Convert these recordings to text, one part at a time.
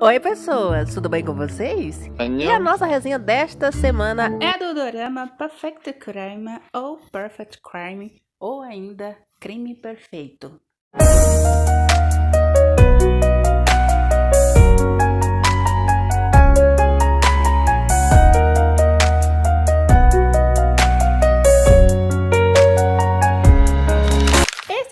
Oi pessoas, tudo bem com vocês? E a nossa resenha desta semana é do dorama Perfect Crime ou Perfect Crime ou ainda Crime Perfeito.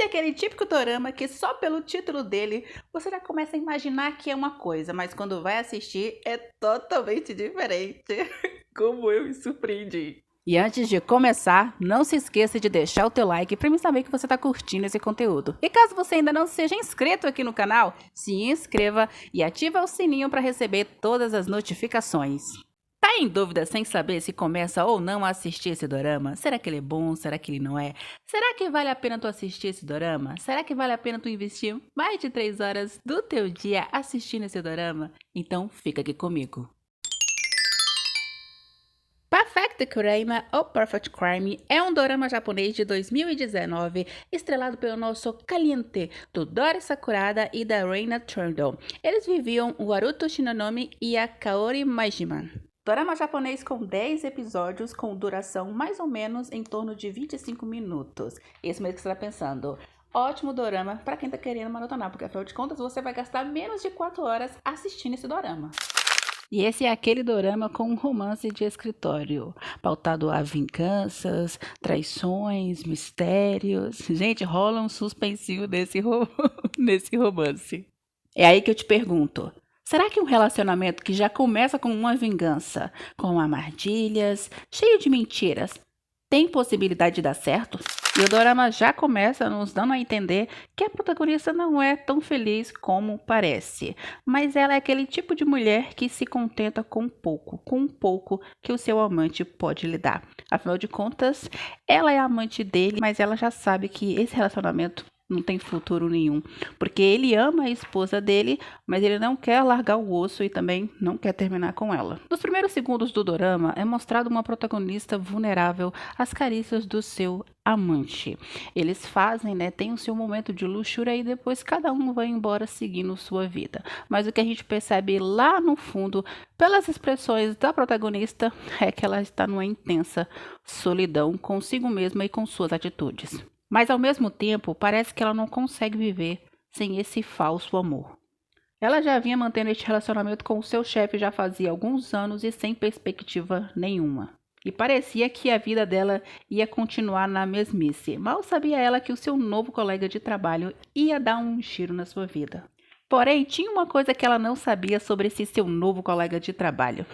Aquele típico dorama que só pelo título dele você já começa a imaginar que é uma coisa, mas quando vai assistir é totalmente diferente. Como eu me surpreendi. E antes de começar, não se esqueça de deixar o teu like para me saber que você está curtindo esse conteúdo. E caso você ainda não seja inscrito aqui no canal, se inscreva e ative o sininho para receber todas as notificações. Tá em dúvida sem saber se começa ou não a assistir esse dorama? Será que ele é bom? Será que ele não é? Será que vale a pena tu assistir esse dorama? Será que vale a pena tu investir mais de 3 horas do teu dia assistindo esse dorama? Então fica aqui comigo. Perfect Crime ou Perfect Crime é um dorama japonês de 2019, estrelado pelo nosso Caliente, do Dori Sakurada e da Reina Trundle. Eles viviam o Haruto Shinonome e a Kaori Majima. Dorama japonês com 10 episódios com duração mais ou menos em torno de 25 minutos. Isso mesmo que você está pensando. Ótimo dorama para quem está querendo maratonar, porque afinal de contas você vai gastar menos de 4 horas assistindo esse dorama. E esse é aquele dorama com um romance de escritório, pautado a vinganças, traições, mistérios. Gente, rola um suspensinho nesse romance. É aí que eu te pergunto. Será que um relacionamento que já começa com uma vingança, com armadilhas, cheio de mentiras, tem possibilidade de dar certo? E o dorama já começa nos dando a entender que a protagonista não é tão feliz como parece, mas ela é aquele tipo de mulher que se contenta com um pouco que o seu amante pode lhe dar. Afinal de contas, ela é amante dele, mas ela já sabe que esse relacionamento não tem futuro nenhum, porque ele ama a esposa dele, mas ele não quer largar o osso e também não quer terminar com ela. Nos primeiros segundos do dorama é mostrado uma protagonista vulnerável às carícias do seu amante. Eles fazem, tem o seu momento de luxúria e depois cada um vai embora seguindo sua vida. Mas o que a gente percebe lá no fundo, pelas expressões da protagonista, é que ela está numa intensa solidão consigo mesma e com suas atitudes. Mas ao mesmo tempo, parece que ela não consegue viver sem esse falso amor. Ela já vinha mantendo este relacionamento com o seu chefe já fazia alguns anos e sem perspectiva nenhuma. E parecia que a vida dela ia continuar na mesmice. Mal sabia ela que o seu novo colega de trabalho ia dar um giro na sua vida. Porém, tinha uma coisa que ela não sabia sobre esse seu novo colega de trabalho.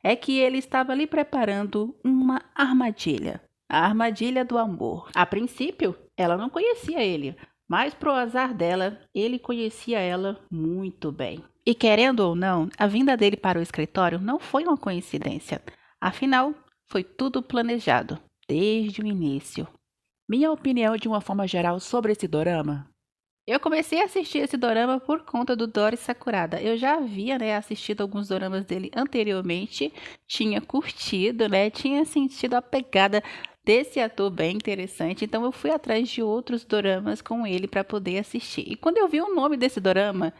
É que ele estava ali preparando uma armadilha. A armadilha do amor. A princípio, ela não conhecia ele, mas pro azar dela, ele conhecia ela muito bem. E querendo ou não, a vinda dele para o escritório não foi uma coincidência. Afinal, foi tudo planejado, desde o início. Minha opinião de uma forma geral sobre esse dorama? Eu comecei a assistir esse dorama por conta do Dori Sakurada. Eu já havia, assistido alguns doramas dele anteriormente, tinha curtido, tinha sentido a pegada desse ator bem interessante, então eu fui atrás de outros doramas com ele para poder assistir. E quando eu vi o nome desse dorama,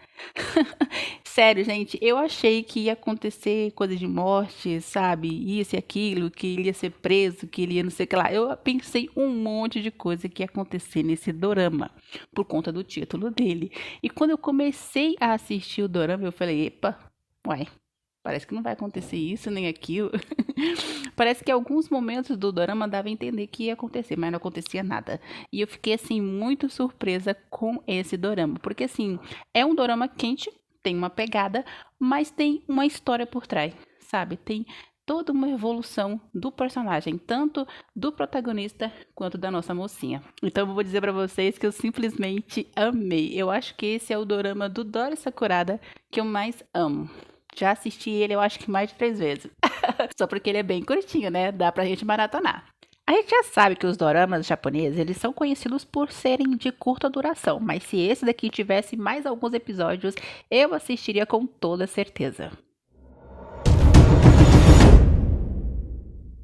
sério, gente, eu achei que ia acontecer coisa de morte, sabe? Isso e aquilo, que ele ia ser preso, que ele ia não sei o que lá. Eu pensei um monte de coisa que ia acontecer nesse dorama, por conta do título dele. E quando eu comecei a assistir o dorama, eu falei, epa, uai, parece que não vai acontecer isso nem aquilo. Parece que alguns momentos do dorama dava a entender que ia acontecer, mas não acontecia nada. E eu fiquei, assim, muito surpresa com esse dorama. Porque, assim, é um dorama quente, tem uma pegada, mas tem uma história por trás, sabe? Tem toda uma evolução do personagem, tanto do protagonista quanto da nossa mocinha. Então eu vou dizer pra vocês que eu simplesmente amei. Eu acho que esse é o dorama do Dori Sakurada que eu mais amo. Já assisti ele, eu acho que mais de 3 vezes. Só porque ele é bem curtinho, Dá pra gente maratonar. A gente já sabe que os doramas japoneses, eles são conhecidos por serem de curta duração. Mas se esse daqui tivesse mais alguns episódios, eu assistiria com toda certeza.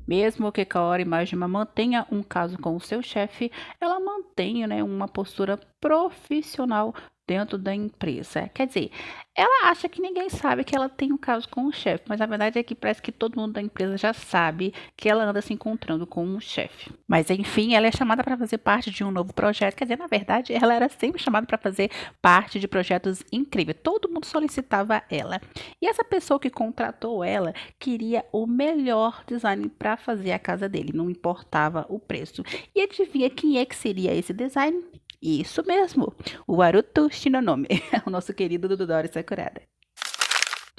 Mesmo que Kaori Majima mantenha um caso com o seu chefe, ela mantém uma postura profissional dentro da empresa. Quer dizer, ela acha que ninguém sabe que ela tem um caso com o chefe, mas a verdade é que parece que todo mundo da empresa já sabe que ela anda se encontrando com um chefe. Mas enfim, ela é chamada para fazer parte de um novo projeto. Quer dizer, na verdade, ela era sempre chamada para fazer parte de projetos incríveis. Todo mundo solicitava ela. E essa pessoa que contratou ela queria o melhor design para fazer a casa dele, não importava o preço. E adivinha quem é que seria esse design? Isso mesmo, o Haruto Shinonome, o nosso querido Dodori Sakurada.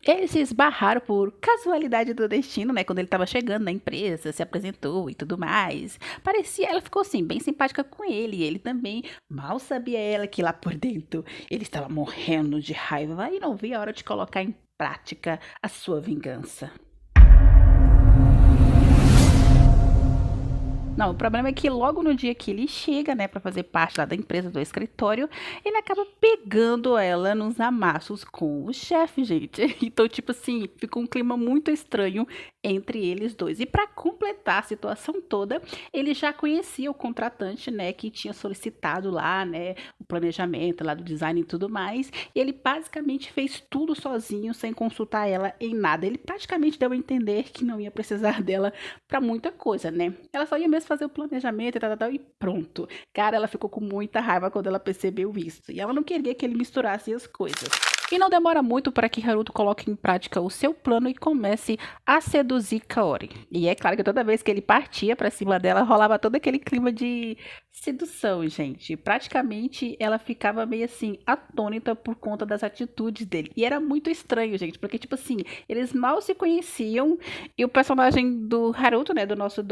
Eles se esbarraram por casualidade do destino, né? Quando ele estava chegando na empresa, se apresentou e tudo mais. Ela ficou assim, bem simpática com ele. E ele também, mal sabia ela que lá por dentro ele estava morrendo de raiva e não via a hora de colocar em prática a sua vingança. Não, o problema é que logo no dia que ele chega, né, para fazer parte lá da empresa, do escritório, ele acaba pegando ela nos amassos com o chefe, gente. Então, tipo assim, ficou um clima muito estranho entre eles dois. E para completar a situação toda, ele já conhecia o contratante, né, que tinha solicitado lá, né, o planejamento lá do design e tudo mais. E ele basicamente fez tudo sozinho, sem consultar ela em nada. Ele praticamente deu a entender que não ia precisar dela para muita coisa, né? Ela só ia mesmo fazer o planejamento e pronto. Cara, ela ficou com muita raiva quando ela percebeu isso. E ela não queria que ele misturasse as coisas. E não demora muito para que Haruto coloque em prática o seu plano e comece a seduzir Kaori. E é claro que toda vez que ele partia para cima dela, rolava todo aquele clima de sedução, gente. Praticamente ela ficava meio assim, atônita por conta das atitudes dele. E era muito estranho, gente, porque tipo assim, eles mal se conheciam e o personagem do Haruto, né, do nosso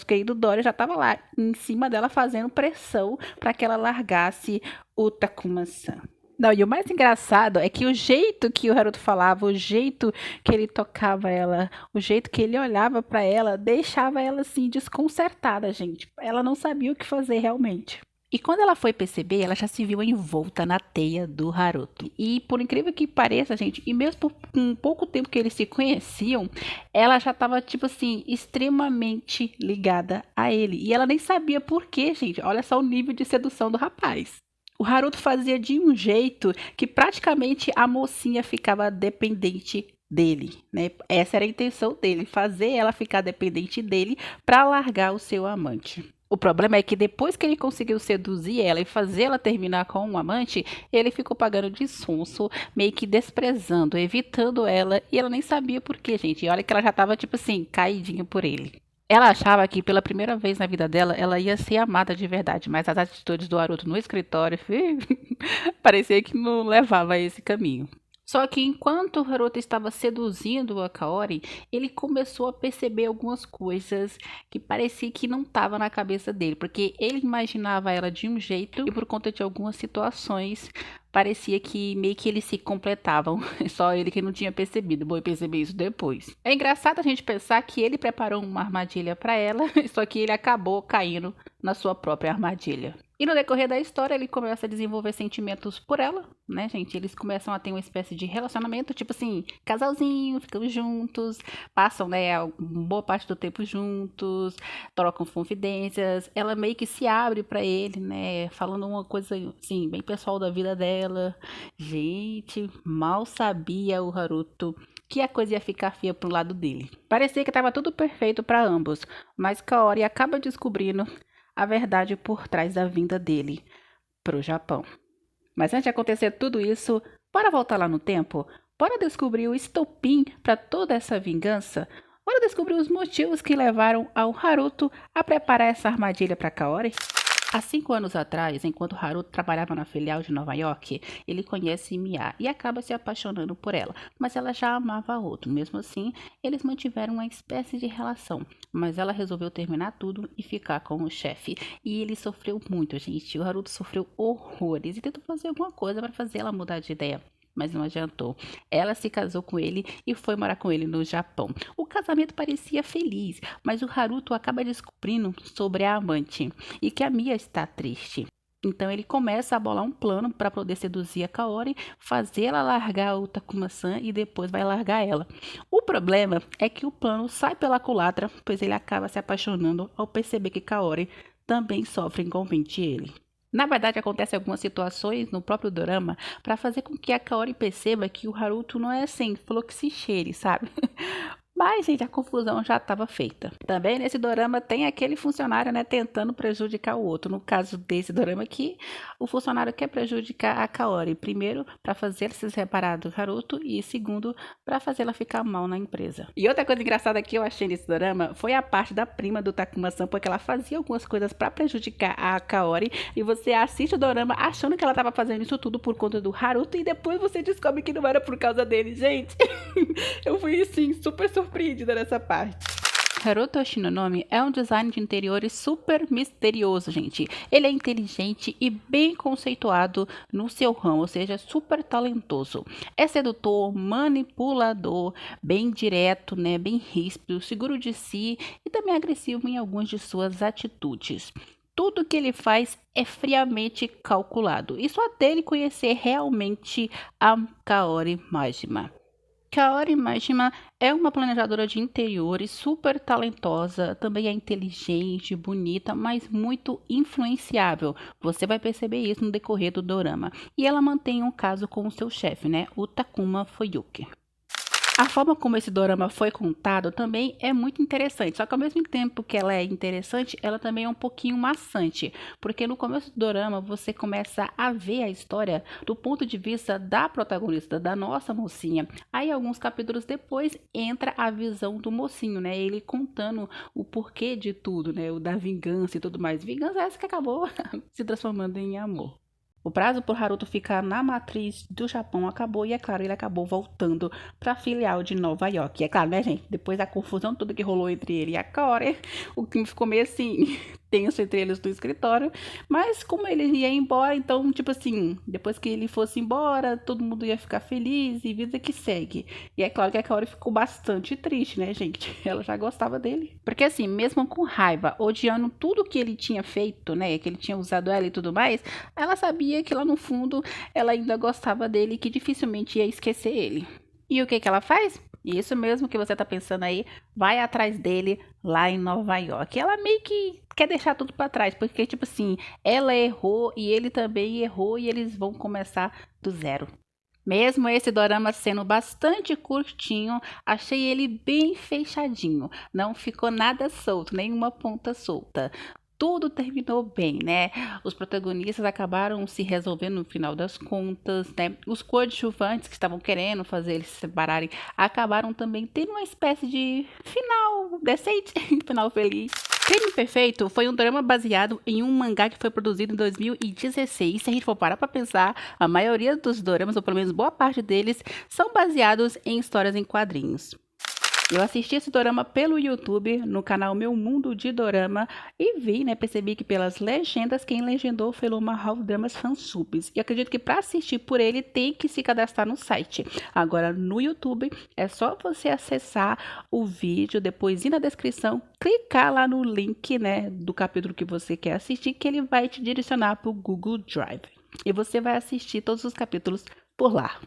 querido Dory, já tava lá em cima dela fazendo pressão para que ela largasse o Takuma-san. Não, e o mais engraçado é que o jeito que o Haruto falava, o jeito que ele tocava ela, o jeito que ele olhava pra ela, deixava ela assim desconcertada, gente. Ela não sabia o que fazer realmente. E quando ela foi perceber, ela já se viu envolta na teia do Haruto. E por incrível que pareça, gente, e mesmo por um pouco tempo que eles se conheciam, ela já estava, tipo assim, extremamente ligada a ele. E ela nem sabia por quê, gente. Olha só o nível de sedução do rapaz. O Haruto fazia de um jeito que praticamente a mocinha ficava dependente dele, né? Essa era a intenção dele, fazer ela ficar dependente dele para largar o seu amante. O problema é que depois que ele conseguiu seduzir ela e fazer ela terminar com um amante, ele ficou pagando de sonso, meio que desprezando, evitando ela, e ela nem sabia por quê, gente. E olha que ela já estava, tipo assim, caidinha por ele. Ela achava que pela primeira vez na vida dela, ela ia ser amada de verdade, mas as atitudes do Haruto no escritório, parecia que não levava a esse caminho. Só que enquanto o Haruto estava seduzindo a Kaori, ele começou a perceber algumas coisas que parecia que não estavam na cabeça dele, porque ele imaginava ela de um jeito e por conta de algumas situações parecia que meio que eles se completavam, só ele que não tinha percebido. Vou perceber isso depois. É engraçado a gente pensar que ele preparou uma armadilha para ela, só que ele acabou caindo na sua própria armadilha. E no decorrer da história, ele começa a desenvolver sentimentos por ela, né, gente? Eles começam a ter uma espécie de relacionamento, tipo assim, casalzinho, ficam juntos, passam, né, boa parte do tempo juntos, trocam confidências. Ela meio que se abre pra ele, né, falando uma coisa, assim, bem pessoal da vida dela. Gente, mal sabia o Haruto que a coisa ia ficar feia pro lado dele. Parecia que estava tudo perfeito para ambos, mas Kaori acaba descobrindo a verdade por trás da vinda dele pro Japão. Mas antes de acontecer tudo isso, bora voltar lá no tempo? Bora descobrir o estopim para toda essa vingança? Bora descobrir os motivos que levaram ao Haruto a preparar essa armadilha para Kaori? Há 5 anos atrás, enquanto Haruto trabalhava na filial de Nova York, ele conhece Mia e acaba se apaixonando por ela, mas ela já amava outro. Mesmo assim, eles mantiveram uma espécie de relação, mas ela resolveu terminar tudo e ficar com o chefe. E ele sofreu muito, gente. O Haruto sofreu horrores e tentou fazer alguma coisa para fazer ela mudar de ideia. Mas não adiantou. Ela se casou com ele e foi morar com ele no Japão. O casamento parecia feliz, mas o Haruto acaba descobrindo sobre a amante e que a Mia está triste. Então ele começa a bolar um plano para poder seduzir a Kaori, fazer ela largar o Takuma-san e depois vai largar ela. O problema é que o plano sai pela culatra, pois ele acaba se apaixonando ao perceber que Kaori também sofre igualmente ele. Na verdade, acontecem algumas situações no próprio dorama para fazer com que a Kaori perceba que o Haruto não é assim, fluxicheire, sabe? Mas, gente, a confusão já estava feita. Também nesse dorama tem aquele funcionário, né, tentando prejudicar o outro. No caso desse dorama aqui, o funcionário quer prejudicar a Kaori. Primeiro, para fazer se separar do Haruto e segundo, para fazê-la ficar mal na empresa. E outra coisa engraçada que eu achei nesse dorama foi a parte da prima do Takuma-san, porque ela fazia algumas coisas para prejudicar a Kaori e você assiste o dorama achando que ela estava fazendo isso tudo por conta do Haruto e depois você descobre que não era por causa dele, gente. Eu fui, assim, super surpreendida nessa parte. Haruto Shinonome é um design de interiores super misterioso, gente. Ele é inteligente e bem conceituado no seu ramo, ou seja, super talentoso. É sedutor, manipulador, bem direto, né, bem ríspido, seguro de si e também agressivo em algumas de suas atitudes. Tudo que ele faz é friamente calculado. Isso até ele conhecer realmente a Kaori Majima. Kaori Majima é uma planejadora de interiores super talentosa, também é inteligente, bonita, mas muito influenciável. Você vai perceber isso no decorrer do dorama. E ela mantém um caso com o seu chefe, né, o Takuma Fuyuki. A forma como esse dorama foi contado também é muito interessante, só que ao mesmo tempo que ela é interessante, ela também é um pouquinho maçante, porque no começo do dorama você começa a ver a história do ponto de vista da protagonista, da nossa mocinha. Aí alguns capítulos depois entra a visão do mocinho, né? Ele contando o porquê de tudo, né? O da vingança e tudo mais. Vingança é essa que acabou se transformando em amor. O prazo por Haruto ficar na matriz do Japão acabou e, é claro, ele acabou voltando para a filial de Nova York. E é claro, né, gente? Depois da confusão toda que rolou entre ele e a Kaori, o clima ficou meio assim, tenso entre eles no escritório. Mas como ele ia embora, então, tipo assim, depois que ele fosse embora, todo mundo ia ficar feliz e vida que segue. E é claro que a Kaori ficou bastante triste, né, gente? Ela já gostava dele. Porque assim, mesmo com raiva, odiando tudo que ele tinha feito, né, que ele tinha usado ela e tudo mais, ela sabia que lá no fundo ela ainda gostava dele e que dificilmente ia esquecer ele. E o que ela faz? Isso mesmo que você tá pensando aí, vai atrás dele lá em Nova York. Ela meio que quer deixar tudo para trás, porque tipo assim, ela errou e ele também errou e eles vão começar do zero. Mesmo esse dorama sendo bastante curtinho, achei ele bem fechadinho. Não ficou nada solto, nenhuma ponta solta. Tudo terminou bem, né? Os protagonistas acabaram se resolvendo no final das contas, né? Os coadjuvantes que estavam querendo fazer eles se separarem acabaram também tendo uma espécie de final decente, final feliz. Crime Perfeito foi um drama baseado em um mangá que foi produzido em 2016. Se a gente for parar pra pensar, a maioria dos doramas, ou pelo menos boa parte deles, são baseados em histórias em quadrinhos. Eu assisti esse dorama pelo YouTube, no canal Meu Mundo de Dorama, e vi, né, percebi que pelas legendas, quem legendou foi o Mahal Dramas Fansubs. E acredito que para assistir por ele, tem que se cadastrar no site. Agora, no YouTube, é só você acessar o vídeo, depois ir na descrição, clicar lá no link, né, do capítulo que você quer assistir, que ele vai te direcionar para o Google Drive. E você vai assistir todos os capítulos por lá.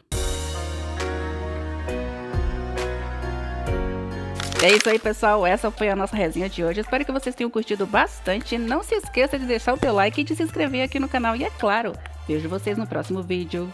É isso aí, pessoal, essa foi a nossa resenha de hoje. Espero que vocês tenham curtido bastante. Não se esqueça de deixar o teu like e de se inscrever aqui no canal. E é claro, vejo vocês no próximo vídeo.